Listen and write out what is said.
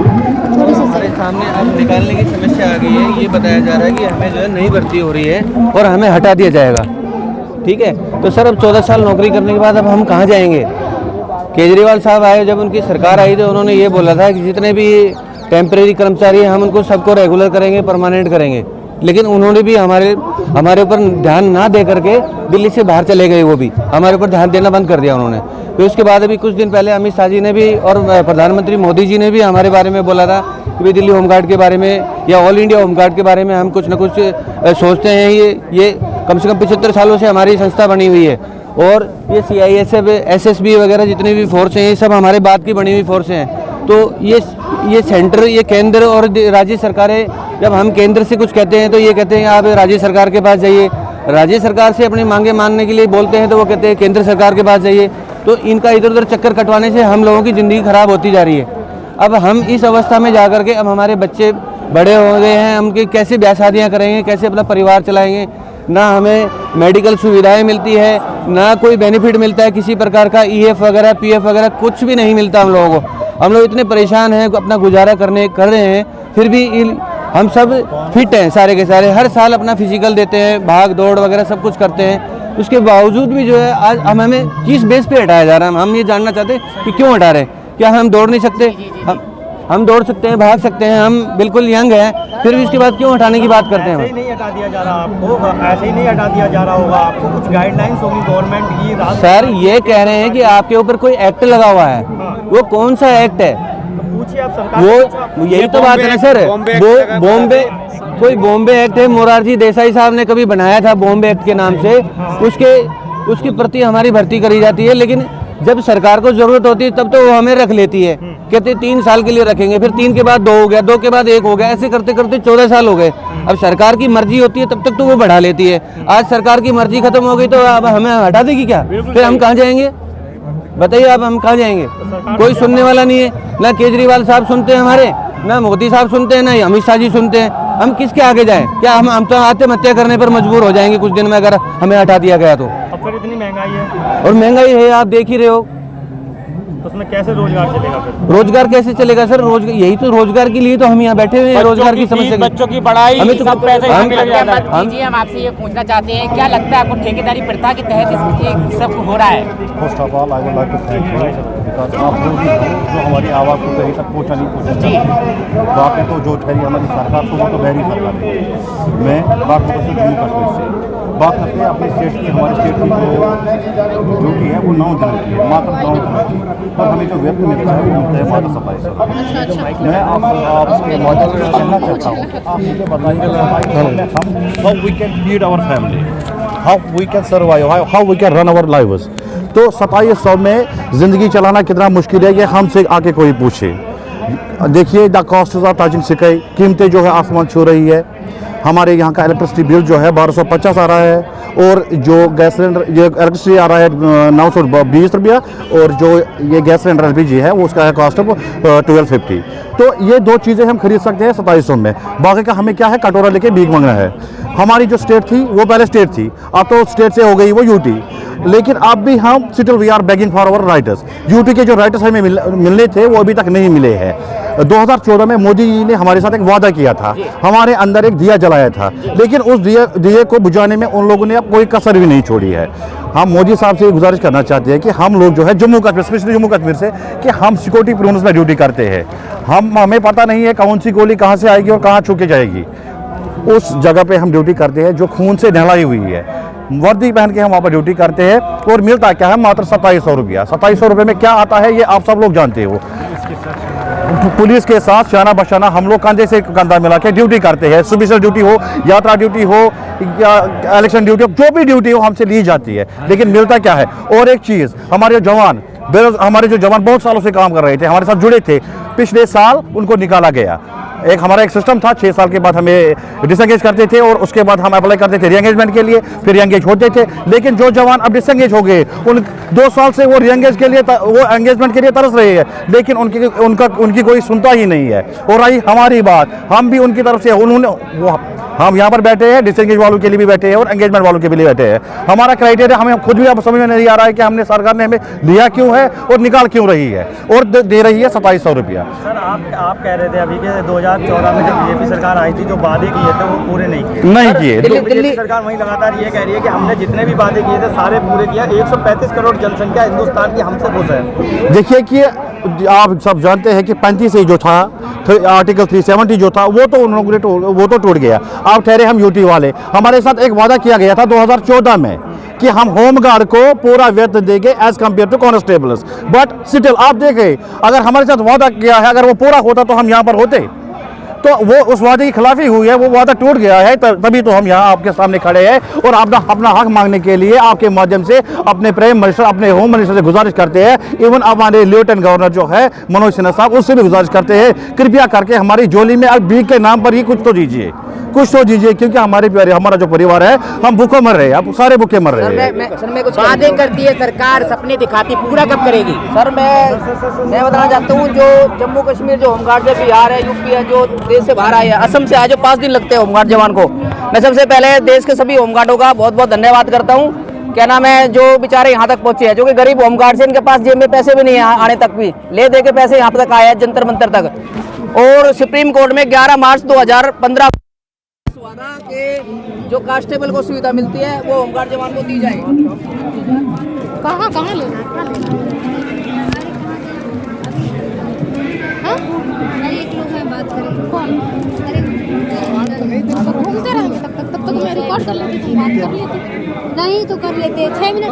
हमारे सामने अब निकालने की समस्या आ गई है। ये बताया जा रहा है कि हमें जो है नई भर्ती हो रही है और हमें हटा दिया जाएगा। ठीक है, तो सर अब 14 साल नौकरी करने के बाद अब हम कहाँ जाएंगे? केजरीवाल साहब आए, जब उनकी सरकार आई तो उन्होंने ये बोला था कि जितने भी टेम्परेरी कर्मचारी हैं हम उनको सबको रेगुलर करेंगे, परमानेंट करेंगे। लेकिन उन्होंने भी हमारे ऊपर ध्यान ना दे करके दिल्ली से बाहर चले गए। वो भी हमारे ऊपर ध्यान देना बंद कर दिया उन्होंने। फिर उसके बाद अभी कुछ दिन पहले अमित शाह जी ने भी और प्रधानमंत्री मोदी जी ने भी हमारे बारे में बोला था कि भाई दिल्ली होमगार्ड के बारे में या ऑल इंडिया होमगार्ड के बारे में हम कुछ न कुछ सोचते हैं। ये कम से कम 75 सालों से हमारी संस्था बनी हुई है और ये CISF, SSB वगैरह जितनी भी फोर्स हैं ये सब हमारे बाद की बनी हुई फोर्स हैं। तो ये सेंटर, ये केंद्र और राज्य सरकारें, जब हम केंद्र से कुछ कहते हैं तो ये कहते हैं आप राज्य सरकार के पास जाइए। राज्य सरकार से अपनी मांगे मानने के लिए बोलते हैं तो वो कहते हैं केंद्र सरकार के पास जाइए। तो इनका इधर उधर चक्कर कटवाने से हम लोगों की ज़िंदगी खराब होती जा रही है। अब हम इस अवस्था में जा कर के अब हमारे बच्चे बड़े हो गए हैं, हम कैसे ब्याह शादियाँ करेंगे, कैसे अपना परिवार चलाएँगे? ना हमें मेडिकल सुविधाएं मिलती है, ना कोई बेनिफिट मिलता है किसी प्रकार का, EF वगैरह PF वगैरह कुछ भी नहीं मिलता हम लोगों को। हम लोग इतने परेशान हैं, अपना गुजारा कर रहे हैं, फिर भी हम सब फिट हैं सारे के सारे। हर साल अपना फिजिकल देते हैं, भाग दौड़ वगैरह सब कुछ करते हैं। उसके बावजूद भी जो है आज हमें किस बेस पे हटाया जा रहा है? हम ये जानना चाहते हैं कि क्यों हटा रहे हैं। क्या हम दौड़ नहीं सकते? हम दौड़ सकते हैं, भाग सकते हैं, हम बिल्कुल यंग हैं, फिर भी इसके बाद क्यों हटाने की बात करते हैं? ऐसे ही नहीं हटा दिया जा रहा आपको, ऐसे ही नहीं हटा दिया जा रहा होगा आपको, कुछ गाइडलाइंस होगी गवर्नमेंट की। सर ये कह रहे हैं कि आपके ऊपर कोई एक्ट लगा हुआ है। वो कौन सा एक्ट है? पूछिए आप सरकार, वो यही तो बात है ना सर। बॉम्बे कोई बॉम्बे एक्ट है, मोरारजी देसाई साहब ने कभी बनाया था बॉम्बे एक्ट के नाम से। उसकी प्रति हमारी भर्ती करी जाती है, लेकिन जब सरकार को जरूरत होती है तब तो वो हमें रख लेती है। कहते 3 साल के लिए रखेंगे, फिर 3 के बाद 2 हो गया, 2 के बाद 1 हो गया, ऐसे करते करते 14 साल हो गए। अब सरकार की मर्जी होती है तब तक तो वो बढ़ा लेती है। आज सरकार की मर्जी खत्म हो गई तो अब हमें हटा देगी क्या? फिर हम कहाँ जाएंगे बताइए? अब हम कहाँ जाएंगे? कोई सुनने वाला नहीं है। ना केजरीवाल साहब सुनते हैं हमारे, ना मोदी साहब सुनते हैं, ना अमित शाह जी सुनते हैं। हम किसके आगे जाएं? क्या हम तो आत्महत्या करने पर मजबूर हो जाएंगे कुछ दिन में अगर हमें हटा दिया गया तो। अब फिर इतनी महंगाई है, और महंगाई है, आप देख ही रहे हो। तो उसमें कैसे रोजगार चलेगा? फिर रोजगार कैसे चलेगा सर? यही तो रोजगार के लिए तो हम यहाँ बैठे हुए हैं। रोजगार की समस्या, बच्चों की पढ़ाई, हमें तो सब पैसे हम हम आपसे ये पूछना चाहते हैं, क्या लगता है आपको ठेकेदारी प्रथा के तहत इस सब हो रहा है? First of all I would like to thank you because आप लोग ही हो जो हमारी आवाज़ को कहीं तक पहुँचा नहीं पहुँचा। बाकी तो जो ठहरी हमारी सरकार तो वो तो बहरी सरकार है। मैं बात करता हूँ जम्मू कश्मीर से, बात करते हैं अपनी स्टेट की। हमारी स्टेट की जो ड्यूटी है वो 9 दिन की है, मात्र 9 दिन की। पर हमें जो वेतन मिलता है वो मिलता है मात्र 2700। मैं आपके माध्यम से कहना चाहता हूँ कि आप मुझे बताइए हम how we can feed our family, how we can survive, how we can run our lives. तो 2700 में ज़िंदगी चलाना कितना मुश्किल है ये हमसे आके कोई पूछे। देखिए the cost of touching sky, कीमतें जो है आसमान छू रही है। हमारे यहाँ का इलेक्ट्रिसिटी बिल जो है 1250 आ रहा है और जो गैस सिलेंडर ये इलेक्ट्रिसिटी आ रहा है 920 रुपया और जो ये गैस सिलेंडर LPG है वो उसका है कॉस्ट ऑफ 1250। तो ये 2 चीज़ें हम खरीद सकते हैं 2700 में। बाकी का हमें क्या है, कटोरा लेके भीख मांगना है। हमारी जो स्टेट थी वो पहले स्टेट थी, अब तो स्टेट से हो गई वो यूटी। लेकिन अब भी हम still we are begging for our writers. UT के जो राइटर्स हमें मिलने थे वो अभी तक नहीं मिले हैं। 2014 में मोदी जी ने हमारे साथ एक वादा किया था, हमारे अंदर एक दिया जलाया था, लेकिन उस दिए को बुझाने में उन लोगों ने अब कोई कसर भी नहीं छोड़ी है। हम मोदी साहब से गुजारिश करना चाहते हैं कि हम लोग जो है जम्मू कश्मीर, स्पेशली जम्मू कश्मीर से, कि हम सिक्योरिटी प्रोविजंस में ड्यूटी करते हैं। हमें पता नहीं है कौन सी गोली कहाँ से आएगी और कहाँ छू के जाएगी। उस जगह पे हम ड्यूटी करते हैं जो खून से नहलाई हुई है। वर्दी पहन के हम वहाँ पर ड्यूटी करते हैं और मिलता क्या है, मात्र 2700 रुपया। 2700 रुपये में क्या आता है ये आप सब लोग जानते हो। पुलिस के साथ शाना बशाना हम लोग कंधे से कंधा मिला के ड्यूटी करते हैं। सुबह ड्यूटी हो, यात्रा ड्यूटी हो या इलेक्शन ड्यूटी हो, जो भी ड्यूटी हो हमसे ली जाती है, लेकिन मिलता क्या है। और एक चीज़, हमारे जो जवान बहुत सालों से काम कर रहे थे, हमारे साथ जुड़े थे, पिछले साल उनको निकाला गया। हमारा एक सिस्टम था, 6 साल के बाद हमें डिसएंगेज करते थे और उसके बाद हम अप्लाई करते थे रीएंगेजमेंट के लिए, फिर रीएंगेज होते थे। लेकिन जो जवान अब डिसएंगेज हो गए, उन 2 साल से वो रीएंगेज के लिए, वो एंगेजमेंट के लिए तरस रहे हैं, लेकिन उनकी कोई सुनता ही नहीं है। और रही हमारी बात, हम भी उनकी तरफ से, उन्होंने हम यहाँ पर बैठे हैं डिसएंगेज वालों के लिए भी बैठे हैं और एंगेजमेंट वालों के लिए बैठे हैं। हमारा क्राइटेरिया हमें खुद भी अब समझ में नहीं आ रहा है कि हमने सरकार ने हमें दिया क्यों है और निकाल क्यों रही है और दे रही है 2700 रुपया। सर आप कह रहे थे अभी कि 2014 में जब बीजेपी सरकार आई थी जो वादे किए थे वो पूरे नहीं किए। बीजेपी सरकार वही लगातार ये कह रही है कि हमने जितने भी वादे किए थे सारे पूरे किया। 135 करोड़ जनसंख्या हिंदुस्तान की हमसे खुश है। देखिए कि आप सब जानते हैं कि 35 जो था आर्टिकल 370 जो था वो तो उन्होंने वो तो टूट गया। आप ठहरे हम यूटी वाले, हमारे साथ एक वादा किया गया था 2014 में कि हम होमगार्ड को पूरा वेतन देंगे as compared to constables, but still आप देखें अगर हमारे साथ वादा किया है अगर वो पूरा होता तो हम यहाँ पर होते। तो वो उस वादे की खिलाफी हुई है, वो वादा टूट गया है, तभी तो हम यहाँ आपके सामने खड़े हैं और अपना हक मांगने के लिए आपके माध्यम से अपने प्राइम मिनिस्टर अपने होम मिनिस्टर से गुजारिश करते हैं। इवन हमारे लेफ्टिनेंट गवर्नर जो है मनोज सिन्हा साहब उससे भी गुजारिश करते हैं कृपया करके हमारी झोली में अब भीख के नाम पर ही कुछ तो दीजिए क्योंकि हमारा जो परिवार है हम भूखों मर रहे हैं, आप सारे भूखे मर रहे हैं। सर मैं कुछ वादे करती है सरकार, सपने दिखाती, पूरा कब करेगी? सर मैं बताना चाहता हूँ जो जम्मू कश्मीर जो होमगार्ड से बिहार है यूपी है जो देश से बाहर आए हैं असम से आए जो 5 दिन लगते हैं होमगार्ड जवान को, मैं सबसे पहले देश के सभी होमगार्डों का बहुत बहुत धन्यवाद करता हूँ। क्या नाम है जो बेचारे यहाँ तक पहुँचे हैं जो कि गरीब होमगार्ड से इनके पास जेब में पैसे भी नहीं है आने तक भी ले दे के पैसे यहाँ तक आए हैं जंतर मंतर तक। और सुप्रीम कोर्ट में 11 मार्च 2015 वादा के जो कांस्टेबल को सुविधा मिलती है वो होमगार्ड जवान को दी जाए। कहाँ लेना है? एक लोग में बात करें कौन? अरे घूमते रहेंगे तब तक मैं रिकॉर्ड कर लेती, तुम बात कर लेती। नहीं तो कर लेते 6 मिनट।